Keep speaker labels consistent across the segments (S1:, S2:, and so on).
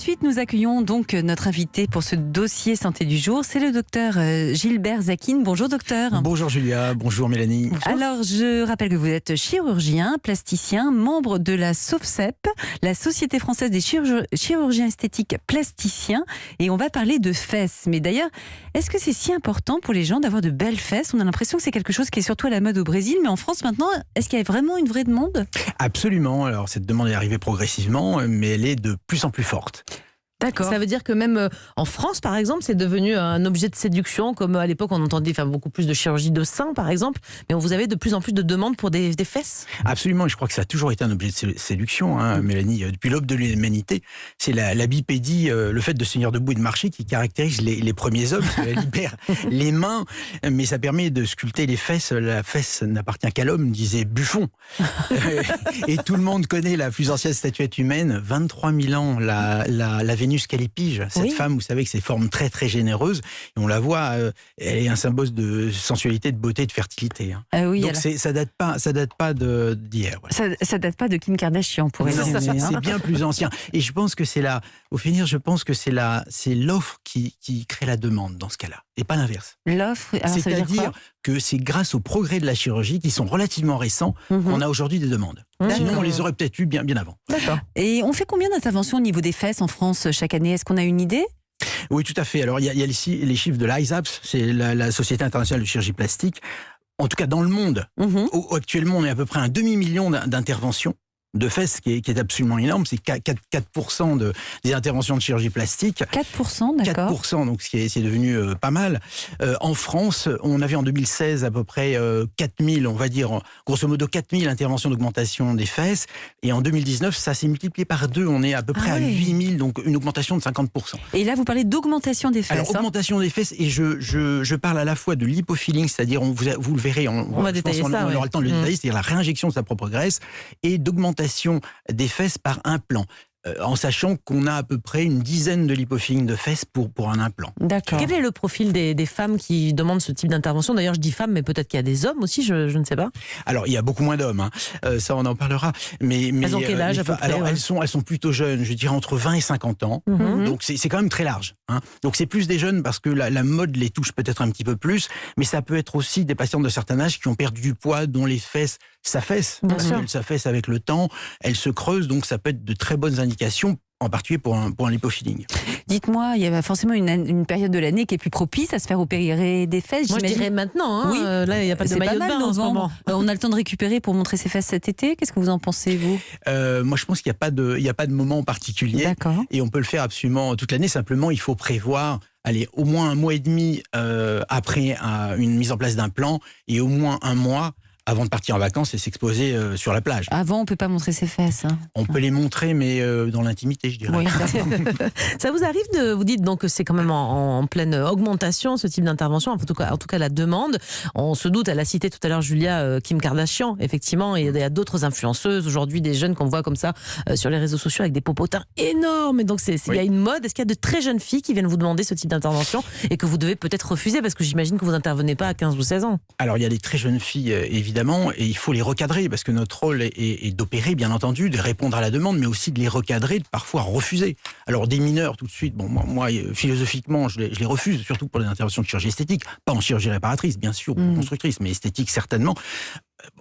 S1: suite, nous accueillons donc notre invité pour ce dossier santé du jour. C'est le docteur Gilbert Zachine. Bonjour docteur.
S2: Bonjour Julia, bonjour Mélanie.
S1: Bonjour. Alors, je rappelle que vous êtes chirurgien, plasticien, membre de la SOFCEP, la Société française des chirurgiens esthétiques plasticiens. Et on va parler de fesses. Mais d'ailleurs, est-ce que c'est si important pour les gens d'avoir de belles fesses? On a l'impression que c'est quelque chose qui est surtout à la mode au Brésil. Mais en France maintenant, est-ce qu'il y a vraiment une vraie demande?
S2: Absolument. Alors cette demande est arrivée progressivement, mais elle est de plus en plus forte.
S3: D'accord. Ça veut dire que même en France, par exemple, c'est devenu un objet de séduction, comme à l'époque on entendait beaucoup plus de chirurgie de sein, par exemple, mais vous avez de plus en plus de demandes pour des fesses?
S2: Absolument, je crois que ça a toujours été un objet de séduction, Mélanie. Depuis l'aube de l'humanité, c'est la bipédie, le fait de se tenir debout et de marcher qui caractérise les premiers hommes. Ça libère les mains, mais ça permet de sculpter les fesses. La fesse n'appartient qu'à l'homme, disait Buffon. Et tout le monde connaît la plus ancienne statuette humaine, 23 000 ans, la Vénus Callipyge, cette femme, vous savez, que ses formes très très généreuses, et on la voit, elle est un symbole de sensualité, de beauté, de fertilité.
S1: Ah oui,
S2: donc ça date pas d'hier. Voilà.
S1: Ça date pas de Kim Kardashian, pour résumer.
S2: C'est bien plus ancien. Et je pense que au finir, je pense que c'est l'offre qui crée la demande dans ce cas-là, et pas l'inverse.
S1: L'offre,
S2: c'est-à-dire que c'est grâce aux progrès de la chirurgie, qui sont relativement récents, qu'on a aujourd'hui des demandes. Sinon, on les aurait peut-être eu bien avant.
S1: D'accord. Et on fait combien d'interventions au niveau des fesses en France chaque année? Est-ce qu'on a une idée?
S2: Oui, tout à fait. Alors, il y a les chiffres de l'ISAPS, c'est la Société internationale de chirurgie plastique. En tout cas, dans le monde, actuellement, on est à peu près à un demi-million d'interventions de fesses, qui est absolument énorme. C'est 4% des interventions de chirurgie plastique.
S1: 4%, d'accord.
S2: 4%, donc c'est devenu pas mal. En France, on avait en 2016 à peu près 4000, on va dire, grosso modo 4000 interventions d'augmentation des fesses. Et en 2019, ça s'est multiplié par 2. On est à peu près à 8000, donc une augmentation de 50%.
S1: Et là, vous parlez d'augmentation des fesses.
S2: Alors, augmentation des fesses, et je parle à la fois de l'hypofilling, c'est-à-dire, vous le verrez, on
S3: va détailler ça.
S2: On aura le temps de le détailler, c'est-à-dire la réinjection de sa propre graisse, et d'augmentation des fesses par implant, en sachant qu'on a à peu près une dizaine de lipofilling de fesses pour un implant.
S1: D'accord.
S3: Quel est le profil des femmes qui demandent ce type d'intervention? D'ailleurs, je dis femmes, mais peut-être qu'il y a des hommes aussi, je ne sais pas.
S2: Alors, il y a beaucoup moins d'hommes, ça on en parlera. Mais
S3: elles ont quel âge à peu près?
S2: Alors, elles sont plutôt jeunes, je dirais entre 20 et 50 ans. Donc c'est quand même très large. Donc c'est plus des jeunes parce que la mode les touche peut-être un petit peu plus, mais ça peut être aussi des patientes de certain âge qui ont perdu du poids, dont les fesses s'affaissent. Elles s'affaissent avec le temps, elles se creusent, donc ça peut être de très bonnes indications, en particulier pour un lipofilling.
S1: Dites-moi, il y a forcément une période de l'année qui est plus propice à se faire opérer des fesses.
S3: Moi, je dirais maintenant.
S1: Oui.
S3: Là, il n'y a pas de maillot de bain en ce moment.
S1: On a le temps de récupérer pour montrer ses fesses cet été. Qu'est-ce que vous en pensez, vous?
S2: Moi, je pense qu'il n'y a pas de moment en particulier.
S1: D'accord.
S2: Et on peut le faire absolument toute l'année. Simplement, il faut prévoir au moins un mois et demi après une mise en place d'un plan, et au moins un mois avant de partir en vacances et s'exposer sur la plage.
S1: Avant, on ne peut pas montrer ses fesses.
S2: On peut les montrer, mais dans l'intimité, je dirais.
S1: Oui.
S3: Ça vous arrive vous dites donc que c'est quand même en pleine augmentation, ce type d'intervention, en tout cas la demande. On se doute, elle a cité tout à l'heure Julia, Kim Kardashian, effectivement, et il y a d'autres influenceuses aujourd'hui, des jeunes qu'on voit comme ça sur les réseaux sociaux avec des popotins énormes. Et donc il y a une mode. Est-ce qu'il y a de très jeunes filles qui viennent vous demander ce type d'intervention et que vous devez peut-être refuser parce que j'imagine que vous n'intervenez pas à 15 ou 16 ans?
S2: Alors il y a des très jeunes filles, évidemment, et il faut les recadrer, parce que notre rôle est d'opérer, bien entendu, de répondre à la demande, mais aussi de les recadrer, de parfois refuser. Alors des mineurs, tout de suite, moi philosophiquement, je les refuse, surtout pour les interventions de chirurgie esthétique, pas en chirurgie réparatrice, bien sûr, ou constructrice, mais esthétique certainement.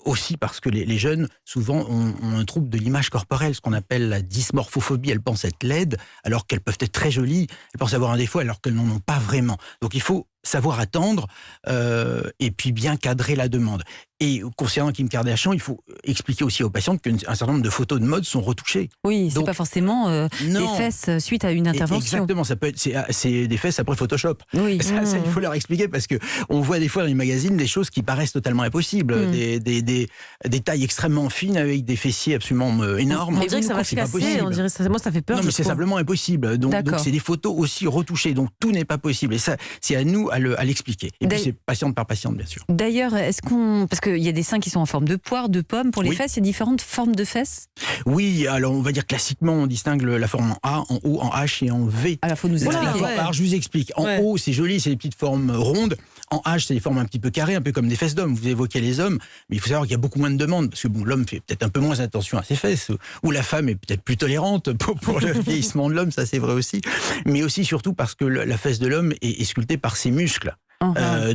S2: Aussi parce que les jeunes, souvent, ont un trouble de l'image corporelle, ce qu'on appelle la dysmorphophobie. Elles pensent être laides, alors qu'elles peuvent être très jolies. Elles pensent avoir un défaut, alors qu'elles n'en ont pas vraiment. Donc il faut savoir attendre, et puis bien cadrer la demande. Et concernant Kim Kardashian, il faut expliquer aussi aux patientes qu'un certain nombre de photos de mode sont retouchées.
S1: Oui, c'est pas forcément des fesses suite à une intervention.
S2: Exactement, ça peut être c'est des fesses après Photoshop.
S1: Oui.
S2: Ça, il faut leur expliquer, parce que on voit des fois dans les magazines des choses qui paraissent totalement impossibles, des tailles extrêmement fines avec des fessiers absolument énormes.
S3: On dirait que ça va se casser, on dirait moi ça fait peur.
S2: Non, mais c'est simplement impossible. Donc c'est des photos aussi retouchées, donc tout n'est pas possible. Et ça, c'est à nous à l'expliquer. Et puis c'est patiente par patiente, bien sûr.
S1: D'ailleurs, parce qu'il y a des seins qui sont en forme de poire, de pomme, pour les fesses, il y a différentes formes de fesses?
S2: Oui, alors on va dire classiquement, on distingue la forme en A, en O, en H et en V.
S1: Alors, faut nous expliquer.
S2: Alors, je vous explique. En O, c'est joli, c'est des petites formes rondes. En H, c'est des formes un petit peu carrées, un peu comme des fesses d'hommes. Vous évoquez les hommes, Mais il faut savoir qu'il y a beaucoup moins de demandes, parce que bon, l'homme fait peut-être un peu moins attention à ses fesses, ou la femme est peut-être plus tolérante pour le vieillissement de l'homme, ça c'est vrai aussi. Mais aussi surtout parce que la fesse de l'homme est sculptée par ses muscles.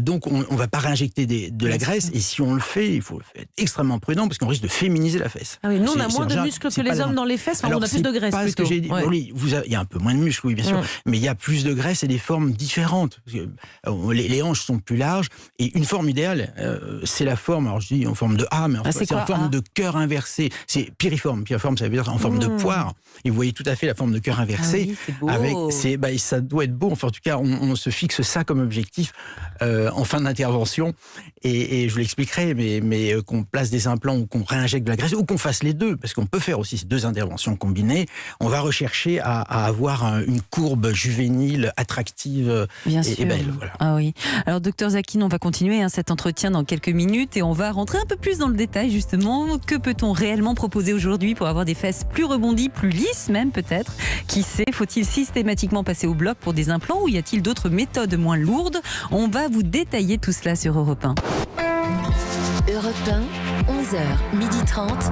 S2: Donc on ne va pas réinjecter de la graisse, et si on le fait, il faut être extrêmement prudent parce qu'on risque de féminiser la fesse.
S3: Ah oui, nous on a moins de muscles que les hommes dans les fesses, on a plus de graisse plutôt.
S2: Ce que j'ai dit. Oui, il y a un peu moins de muscles, oui bien sûr, mais il y a plus de graisse et des formes différentes. Parce que, les hanches sont plus larges, et une forme idéale, c'est la forme, alors je dis en forme de A, mais c'est en forme de cœur inversé. C'est piriforme. Piriforme, ça veut dire en forme de poire. Et vous voyez tout à fait la forme de cœur inversé.
S1: Ah oui, c'est beau.
S2: Ça doit être beau. Enfin, en tout cas, on se fixe ça comme objectif en fin d'intervention. Et je vous l'expliquerai, mais qu'on place des implants ou qu'on réinjecte de la graisse, ou qu'on fasse les deux, parce qu'on peut faire aussi ces deux interventions combinées. On va rechercher à avoir une courbe juvénile, attractive et belle. Voilà.
S1: Ah oui. Alors, docteur Zakin, on va continuer cet entretien dans quelques minutes et on va rentrer un peu plus dans le détail, justement. Que peut-on réellement proposer aujourd'hui pour avoir des fesses plus rebondies, plus lisses même peut-être? Qui sait, faut-il systématiquement passer au bloc pour des implants ou y a-t-il d'autres méthodes moins lourdes? On va vous détailler tout cela sur Europe 1.
S4: Europe 1, 11h, 12h30.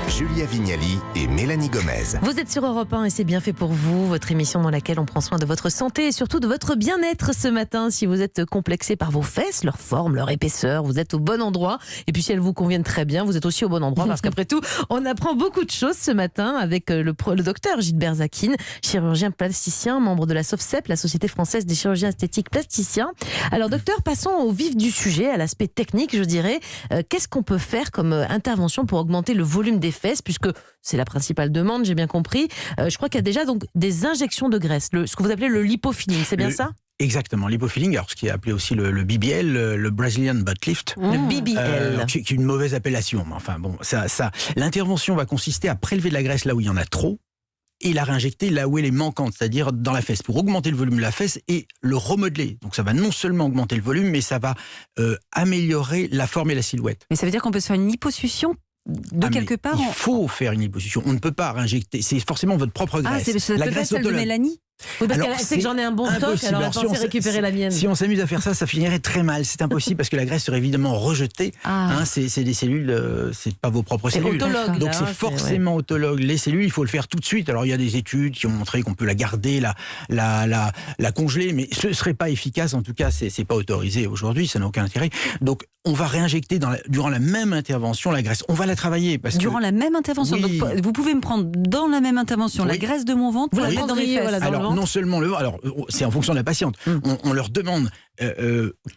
S5: Julia Vignali et Mélanie Gomez.
S3: Vous êtes sur Europe 1 et c'est bien fait pour vous, votre émission dans laquelle on prend soin de votre santé et surtout de votre bien-être ce matin. Si vous êtes complexé par vos fesses, leur forme, leur épaisseur, vous êtes au bon endroit. Et puis si elles vous conviennent très bien, vous êtes aussi au bon endroit parce qu'après tout, on apprend beaucoup de choses ce matin avec le docteur Gilbert Zakin, chirurgien plasticien, membre de la SOFCEP, la Société française des chirurgiens esthétiques plasticiens. Alors docteur, passons au vif du sujet, à l'aspect technique, je dirais. Qu'est-ce qu'on peut faire comme intervention pour augmenter le volume des fesses, puisque c'est la principale demande, j'ai bien compris. Je crois qu'il y a déjà donc des injections de graisse, ce que vous appelez le lipofilling, c'est bien ça?
S2: Exactement, l'hypofilling, alors ce qui est appelé aussi le BBL, le Brazilian Butt Lift.
S3: Le BBL.
S2: Qui est une mauvaise appellation. Mais enfin bon, l'intervention va consister à prélever de la graisse là où il y en a trop et la réinjecter là où elle est manquante, c'est-à-dire dans la fesse, pour augmenter le volume de la fesse et le remodeler. Donc ça va non seulement augmenter le volume, mais ça va améliorer la forme et la silhouette.
S1: Mais ça veut dire qu'on peut se faire une liposuction quelque part?
S2: Il faut faire une liposuction. On ne peut pas réinjecter. C'est forcément votre propre graisse.
S1: C'est la graisse celle de Mélanie?
S3: Oui, parce qu'elle sait que j'en ai un bon stock, alors elle pensait récupérer la mienne.
S2: Si on s'amuse à faire ça, ça finirait très mal. C'est impossible parce que la graisse serait évidemment rejetée. C'est des cellules, c'est pas vos propres cellules.
S3: C'est autologue.
S2: Donc c'est forcément autologue. Les cellules, il faut le faire tout de suite. Alors il y a des études qui ont montré qu'on peut la garder, la congeler, mais ce serait pas efficace. En tout cas, c'est pas autorisé aujourd'hui, ça n'a aucun intérêt. Donc on va réinjecter durant la même intervention la graisse. On va la travailler
S1: durant la même intervention.
S2: Oui.
S1: Donc, vous pouvez me prendre dans la même intervention la graisse de mon ventre, vous la mettre dans mes fesses.
S2: Alors non seulement c'est en fonction de la patiente. On leur demande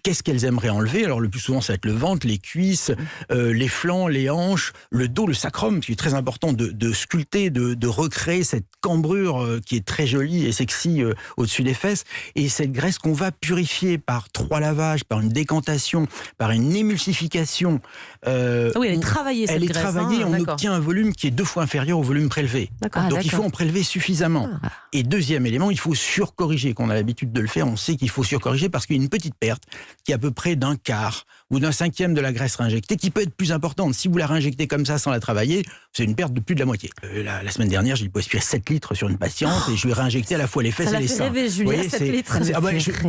S2: qu'est-ce qu'elles aimeraient enlever. Alors le plus souvent ça va être le ventre, les cuisses, les flancs, les hanches, le dos, le sacrum, qui est très important de sculpter, de recréer cette cambrure qui est très jolie et sexy au-dessus des fesses. Et cette graisse qu'on va purifier par 3 lavages, par une décantation, par une émulsification.
S3: Oui, elle est travaillée cette graisse.
S2: Elle est travaillée, on obtient un volume qui est 2 fois inférieur au volume prélevé. Donc il faut en prélever suffisamment. Et deuxième élément, il faut surcorriger. Quand on a l'habitude de le faire, on sait qu'il faut surcorriger parce qu'il y a une petite perte qui est à peu près d'un quart ou d'un cinquième de la graisse réinjectée qui peut être plus importante. Si vous la réinjectez comme ça sans la travailler, c'est une perte de plus de la moitié. La semaine dernière, j'ai aspiré 7 litres sur une patiente et je lui ai réinjecté à la fois les fesses et les seins.
S3: Ça l'a fait rêver, Julia, 7 litres.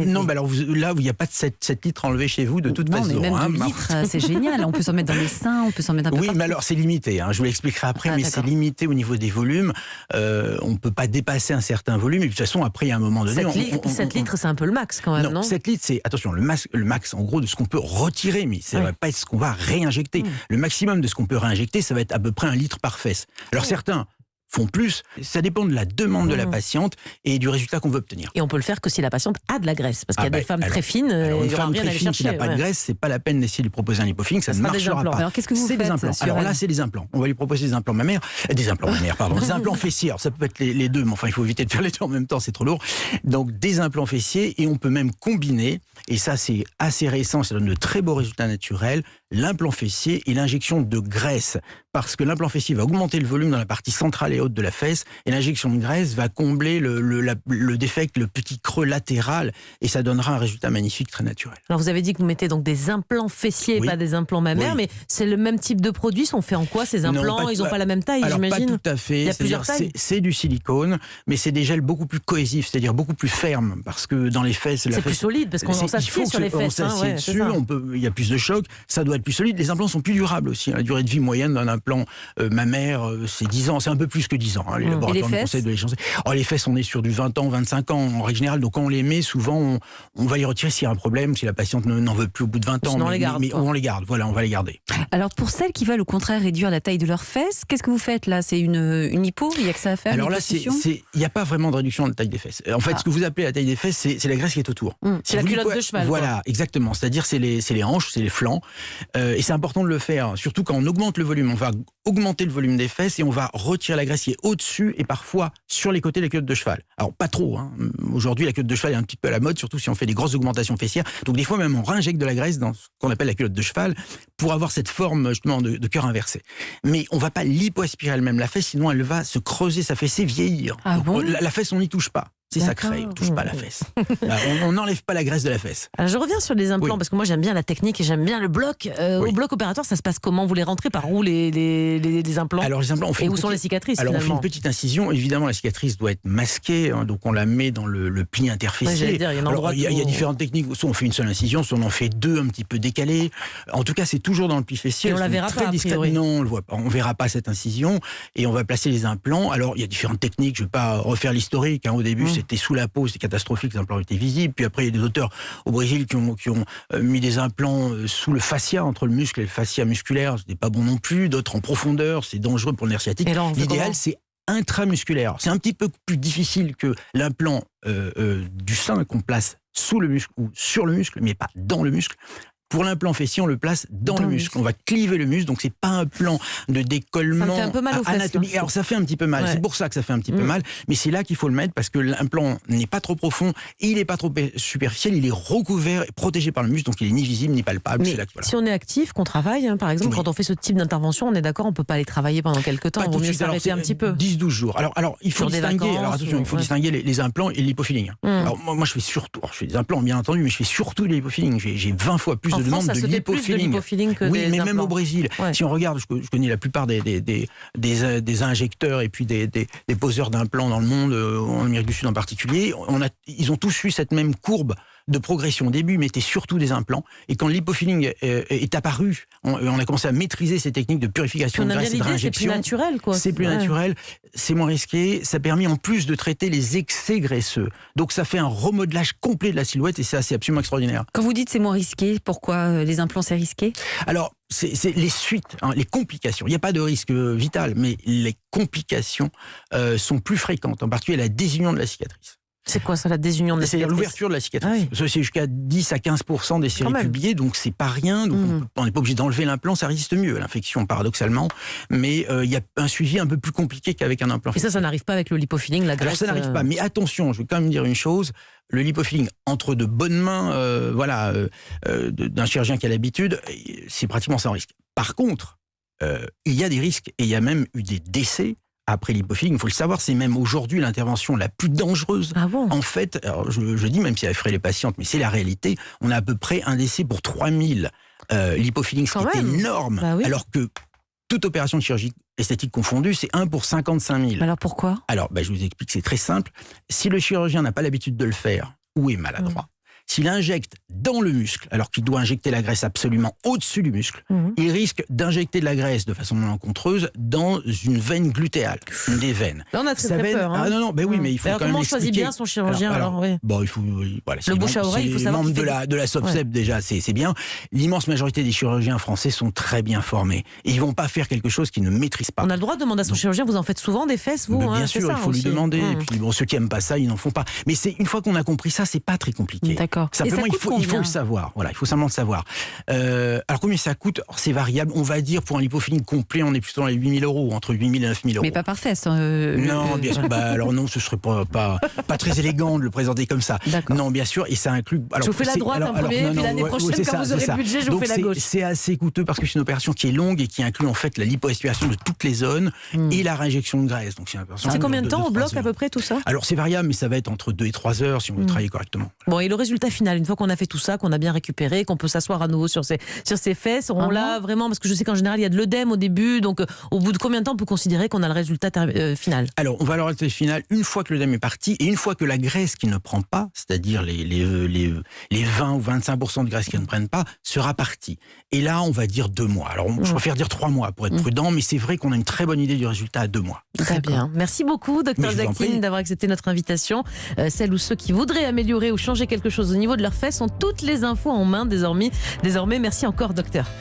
S2: Non, mais alors là, il n'y a pas de 7 litres enlevés chez vous de toute façon.
S1: Non, mais même 2 litres, c'est génial. On peut s'en mettre dans les seins, on peut s'en mettre un peu partout.
S2: Oui, mais alors c'est limité. Je vous l'expliquerai après, mais c'est limité au niveau des volumes. On ne peut pas dépasser un certain volume. Et de toute façon, après, il y a un moment donné...
S3: 7 litres, c'est un peu le max quand même, non?
S2: 7 litres, c'est, attention, le max en gros de ce qu'on peut retirer, mais ça ne va pas être ce qu'on va réinjecter. Le maximum de ce qu'on peut réinjecter, ça va être à peu près 1 litre par fesse. Alors certains font plus, ça dépend de la demande de la patiente et du résultat qu'on veut obtenir.
S3: Et on peut le faire que si la patiente a de la graisse, parce qu'il y a des femmes très fines,
S2: une femme très fine qui n'a pas de graisse, c'est pas la peine d'essayer de lui proposer un lipofilling, ça ne marchera pas.
S1: Alors qu'est-ce que vous faites?
S2: Des implants. Alors là, c'est des implants. On va lui proposer des implants mammaires, des implants fessiers. Alors ça peut être les deux, mais enfin il faut éviter de faire les deux en même temps, c'est trop lourd. Donc des implants fessiers, et on peut même combiner, et ça c'est assez récent, ça donne de très beaux résultats naturels, l'implant fessier et l'injection de graisse, parce que l'implant fessier va augmenter le volume dans la partie centrale et haute de la fesse, et l'injection de graisse va combler le défect, le petit creux latéral, et ça donnera un résultat magnifique, très naturel.
S3: Alors vous avez dit que vous mettez donc des implants fessiers, pas des implants mammaires, mais c'est le même type de produit, sont faits en quoi ces implants? Ils n'ont pas la même taille, j'imagine?
S2: Pas tout à fait.
S3: Il y a plusieurs tailles.
S2: C'est du silicone, mais c'est des gels beaucoup plus cohésifs, c'est-à-dire beaucoup plus fermes, parce que dans les fesses...
S3: C'est plus solide, parce qu'on s'assied sur les fesses.
S2: On s'assied dessus, il y a plus de choc, ça doit être plus solide. Les implants sont plus durables aussi. La durée de vie moyenne d'un implant mammaire, c'est 10 ans. C'est un peu plus que 10 ans. Les laboratoires nous conseillent de les changer. Les fesses, on est sur du 20 ans, 25 ans en règle générale. Donc quand on les met, souvent, on va les retirer s'il y a un problème, si la patiente n'en veut plus au bout de 20 ans.
S3: Sinon, on les garde.
S2: Voilà, on va les garder.
S1: Alors pour celles qui veulent au contraire réduire la taille de leurs fesses, qu'est-ce que vous faites là? C'est une hypo? Il n'y a que ça à faire?
S2: Alors là, il n'y a pas vraiment de réduction de la taille des fesses. En fait, ce que vous appelez la taille des fesses, c'est la graisse qui est autour.
S3: C'est la culotte de cheval.
S2: Voilà, exactement. C'est-à-dire, c'est les hanches, c'est les flancs. Et c'est important de le faire, surtout quand on augmente le volume. On va augmenter le volume des fesses et on va retirer la graisse qui est au-dessus et parfois sur les côtés de la culotte de cheval. Alors, pas trop. Aujourd'hui, la culotte de cheval est un petit peu à la mode, surtout si on fait des grosses augmentations fessières. Donc, des fois, même, on réinjecte de la graisse dans ce qu'on appelle la culotte de cheval pour avoir cette forme, justement, de cœur inversé. Mais on ne va pas lipoaspirer elle-même la fesse, sinon elle va se creuser, s'affaisser, vieillir. La fesse, on n'y touche pas. C'est sacré, on ne touche pas la fesse. On n'enlève pas la graisse de la fesse.
S3: Alors je reviens sur les implants, parce que moi j'aime bien la technique et j'aime bien le bloc. Au bloc opératoire, ça se passe comment? Vous les rentrez par où les implants?
S2: Alors les implants,
S3: et où sont les cicatrices?
S2: Alors
S3: finalement
S2: on fait une petite incision. Évidemment, la cicatrice doit être masquée, donc on la met dans le pli interfessier.
S3: Il
S2: y a différentes techniques. Soit on fait une seule incision, soit on en fait deux un petit peu décalées. En tout cas, c'est toujours dans le pli fessier.
S3: Et on la verra pas, a priori.
S2: Non, on le voit pas. On verra pas cette incision et on va placer les implants. Alors il y a différentes techniques. Je vais pas refaire l'historique. Au début, c'était sous la peau. C'est catastrophique, les implants étaient visibles. Puis après, il y a des auteurs au Brésil qui ont mis des implants sous le fascia, entre le muscle et le fascia musculaire. Ce n'est pas bon non plus. D'autres en profondeur, c'est dangereux pour le nerf sciatique. L'idéal, c'est intramusculaire. C'est un petit peu plus difficile que l'implant du sein qu'on place sous le muscle ou sur le muscle, mais pas dans le muscle. Pour l'implant fessier, on le place dans le muscle. On va cliver le muscle, donc c'est pas un plan de décollement
S3: ça me fait un peu mal aux fesses,
S2: anatomique. Alors ça fait un petit peu mal, c'est pour ça que ça fait un petit peu mal, mais c'est là qu'il faut le mettre parce que l'implant n'est pas trop profond et il n'est pas trop superficiel, il est recouvert et protégé par le muscle, donc il est ni visible ni palpable.
S3: Mais là, si on est actif, qu'on travaille, par exemple, quand on fait ce type d'intervention, on est d'accord, on peut pas aller travailler pendant quelques temps, il vaut mieux s'arrêter un petit peu.
S2: 10-12 jours. Alors il faut distinguer, attention, il faut distinguer les implants et l'hypofilling. Alors moi je fais des implants bien entendu, mais je fais surtout l'hypofilling. J'ai 20 fois plus de demandes de l'hypofilling. Oui, mais même au Brésil, si on regarde, je connais la plupart des injecteurs et puis des poseurs d'implants dans le monde, en Amérique du Sud en particulier, ils ont tous eu cette même courbe de progression. Au début, ils mettaient surtout des implants. Et quand l'hypofilling est apparu, on a commencé à maîtriser ces techniques de purification de graisse et de réinjection.
S3: C'est plus naturel, quoi.
S2: C'est plus naturel, c'est moins risqué. Ça a permis en plus de traiter les excès graisseux. Donc ça fait un remodelage complet de la silhouette et c'est absolument extraordinaire.
S1: Quand vous dites c'est moins risqué, pourquoi les implants c'est risqué?
S2: Alors, c'est les suites, les complications. Il n'y a pas de risque vital, mais les complications sont plus fréquentes, en particulier la désunion de la cicatrice.
S3: C'est quoi ça, la désunion de la cicatrice?
S2: C'est l'ouverture de la cicatrice. C'est jusqu'à 10 à 15% des séries publiées, donc c'est pas rien. Donc on n'est pas obligé d'enlever l'implant, ça résiste mieux à l'infection, paradoxalement. Mais il y a un suivi un peu plus compliqué qu'avec un implant.
S3: Et ça n'arrive pas avec le lipofilling, la graisse?
S2: Alors ça n'arrive pas, mais attention, je vais quand même dire une chose. Le lipofilling, entre de bonnes mains d'un chirurgien qui a l'habitude, c'est pratiquement sans risque. Par contre, il y a des risques et il y a même eu des décès après l'hypofilling. Il faut le savoir, c'est même aujourd'hui l'intervention la plus dangereuse.
S3: Ah bon?
S2: En fait, alors je dis, même si elle effraie les patientes, mais c'est la réalité, on a à peu près un décès pour 3000 lipofillings, ce qui est énorme. Alors que toute opération de chirurgie esthétique confondue, c'est 1 pour 55 000.
S1: Alors pourquoi?
S2: Alors, je vous explique, c'est très simple. Si le chirurgien n'a pas l'habitude de le faire, ou est maladroit, s'il injecte dans le muscle, alors qu'il doit injecter la graisse absolument au-dessus du muscle, il risque d'injecter de la graisse de façon malencontreuse dans une veine glutéale, une des veines.
S3: Là, on a très peur.
S2: Oui, mais il faut quand même
S3: comment on choisit bien son chirurgien
S2: il faut, voilà,
S3: le bouche à oreille, il faut savoir.
S2: Les membres de la SOFSEP, déjà, c'est bien. L'immense majorité des chirurgiens français sont très bien formés. Et ils ne vont pas faire quelque chose qu'ils ne maîtrisent pas.
S3: On a le droit de demander à son chirurgien, vous en faites souvent des fesses, vous?
S2: Bien sûr, il faut lui demander. Et puis, ceux qui n'aiment pas ça, ils n'en font pas. Mais une fois qu'on a compris ça, c'est pas très compliqué.
S1: D'accord.
S2: Simplement, il faut le savoir. Voilà, il faut simplement le savoir. Alors, combien ça coûte? C'est variable. On va dire, pour un lipofilling complet, on est plutôt dans les 8 000 €, entre 8 000 et 9 000 €.
S1: Mais pas par fesse.
S2: Non, bien sûr. Alors non, ce serait pas très élégant de le présenter comme ça. Non, bien sûr. Et ça inclut.
S3: Alors, je vous fais la droite premier, puis l'année prochaine, quand vous aurez le budget, je vous fais la gauche.
S2: C'est assez coûteux parce que c'est une opération qui est longue et qui inclut en fait la lipoaspiration de toutes les zones et la réinjection de graisse. Donc
S3: c'est combien de temps au bloc à peu près tout ça?
S2: Alors c'est variable, mais ça va être entre 2 et 3 heures si on veut travailler correctement.
S3: Bon, et le résultat résultat final, une fois qu'on a fait tout ça, qu'on a bien récupéré, qu'on peut s'asseoir à nouveau sur ses fesses, on l'a vraiment, parce que je sais qu'en général il y a de l'œdème au début, donc au bout de combien de temps on peut considérer qu'on a le résultat final?
S2: Alors, on va avoir le résultat final une fois que l'œdème est parti et une fois que la graisse qui ne prend pas, c'est-à-dire les 20 ou 25% de graisse qui ne prennent pas, sera partie. Et là, on va dire 2 mois. Alors, je préfère dire 3 mois pour être prudent, mais c'est vrai qu'on a une très bonne idée du résultat à 2 mois.
S3: Très bien. Merci beaucoup, Dr Jacqueline, d'avoir accepté notre invitation. Celles ou ceux qui voudraient améliorer ou changer quelque chose au niveau de leurs fesses ont toutes les infos en main désormais. Merci encore, docteur.